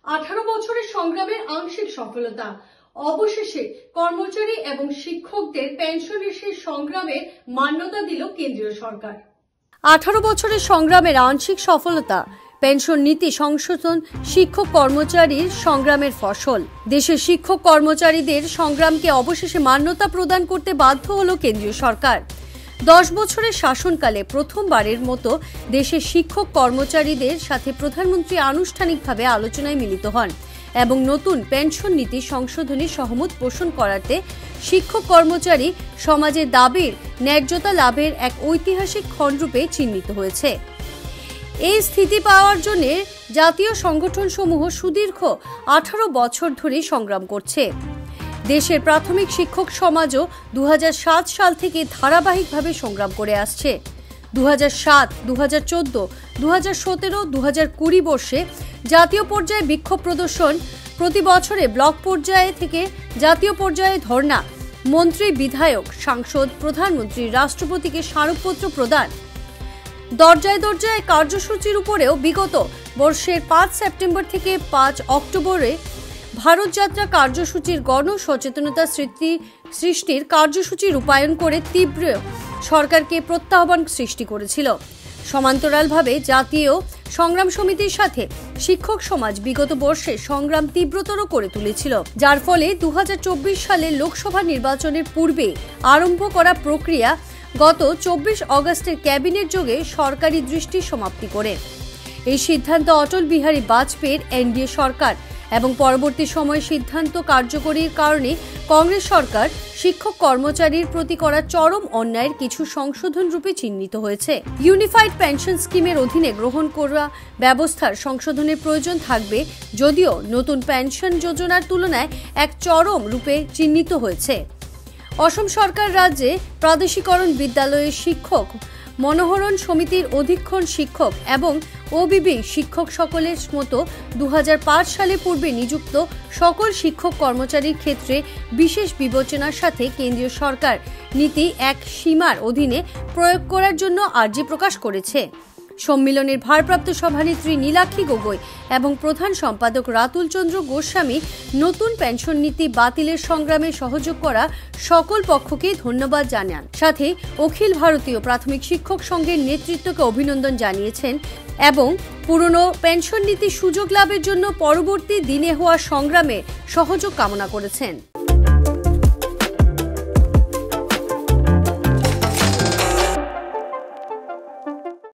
18 বছরের সংগ্রামের আংশিক সফলতা। অবশেষে কর্মচারী এবং শিক্ষকদের পেনশনের সেই সংগ্রামের মান্যতা দিল কেন্দ্রীয় সরকার। 18 বছরের সংগ্রামের আংশিক সফলতা। পেনশন নীতি সংশোধন শিক্ষক কর্মচারীর সংগ্রামের ফসল। দেশের শিক্ষক কর্মচারীদের সংগ্রামকে অবশেষে মান্যতা প্রদান করতে বাধ্য হল কেন্দ্রীয় সরকার। 10 বছরের শাসনকালে প্রথমবারের মতো দেশের শিক্ষক কর্মচারীদের সাথে প্রধানমন্ত্রী আনুষ্ঠানিকভাবে আলোচনায় মিলিত হন এবং নতুন পেনশন নীতি সংশোধনে সহমত পোষণ করাতে শিক্ষক কর্মচারী সমাজের দাবির ন্যায্যতা লাভের এক ঐতিহাসিক ক্ষণরূপে চিহ্নিত হয়েছে। এই স্থিতি পাওয়ার জন্য জাতীয় সংগঠনসমূহ সুদীর্ঘ 18 বছর ধরে সংগ্রাম করছে। দেশের প্রাথমিক শিক্ষক সমাজও 2007 সাল থেকে ধারাবাহিকভাবে সংগ্রাম করে আসছে। 2007, 2014, 2017, 2020 বর্ষে জাতীয় পর্যায়ে বিক্ষোভ প্রদর্শন, প্রতি বছরে ব্লক পর্যায়ে থেকে জাতীয় পর্যায়ে ধর্ণা, মন্ত্রী, বিধায়ক, সাংসদ, প্রধানমন্ত্রী, রাষ্ট্রপতিকে স্মারকপত্র প্রদান, দরজায় দরজায় কার্যসূচির উপরেও বিগত বর্ষের 5 সেপ্টেম্বর থেকে 5 অক্টোবরে ভারত যাত্রা কার্যসূচির গণ সচেতনতা সৃষ্টির কার্যসূচি রূপায়ণ করে তীব্র সরকারকে প্রত্যাহ্বান সৃষ্টি করেছিল। সমান্তরালভাবে জাতীয় সংগ্রাম সমিতির সাথে শিক্ষক সমাজ বিগত বর্ষে সংগ্রাম তীব্রতর করে তুলেছিল, যার ফলে 2024 সালের লোকসভা নির্বাচনের পূর্বে আরম্ভ করা প্রক্রিয়া গত 24 অগস্টের ক্যাবিনেট যোগে সরকারি দৃষ্টি সমাপ্তি করে। এই সিদ্ধান্ত অটল বিহারী বাজপেয়ীর এনডিএ সরকার এবং পরবর্তী সময়ে সিদ্ধান্ত কার্যকরীর কারণে কংগ্রেস সরকার শিক্ষক কর্মচারীর প্রতি করা চরম অন্যায়ের কিছু সংশোধন রূপে চিহ্নিত হয়েছে। ইউনিফাইড পেনশন স্কিমের অধীনে গ্রহণ করা ব্যবস্থার সংশোধনের প্রয়োজন থাকবে, যদিও নতুন পেনশন যোজনার তুলনায় এক চরম রূপে চিহ্নিত হয়েছে। অসম সরকার রাজ্যে প্রাদেশিকরণ বিদ্যালয়ের শিক্ষক মনোহরণ সমিতির অধীক্ষণ শিক্ষক এবং ওবিবি শিক্ষক সকলের মতো 2005 সালে পূর্বে নিযুক্ত সকল শিক্ষক কর্মচারীর ক্ষেত্রে বিশেষ বিবেচনার সাথে কেন্দ্রীয় সরকার নীতি এক সীমার অধীনে প্রয়োগ করার জন্য আর্জি প্রকাশ করেছে। সম্মেলনের ভারপ্রাপ্ত সভানেত্রী নীলাক্ষী গগৈ এবং প্রধান সম্পাদক রাতুল চন্দ্র গোস্বামী নতুন পেনশন নীতি বাতিলের সংগ্রামে সহযোগ করা সকল পক্ষকে ধন্যবাদ জানান। সাথে অখিল ভারতীয় প্রাথমিক শিক্ষক সংঘের নেতৃত্বকে অভিনন্দন জানিয়েছেন এবং পুরনো পেনশন নীতি সুযোগ লাভের জন্য পরবর্তী দিনে হওয়া সংগ্রামে সহযোগ কামনা করেছেন।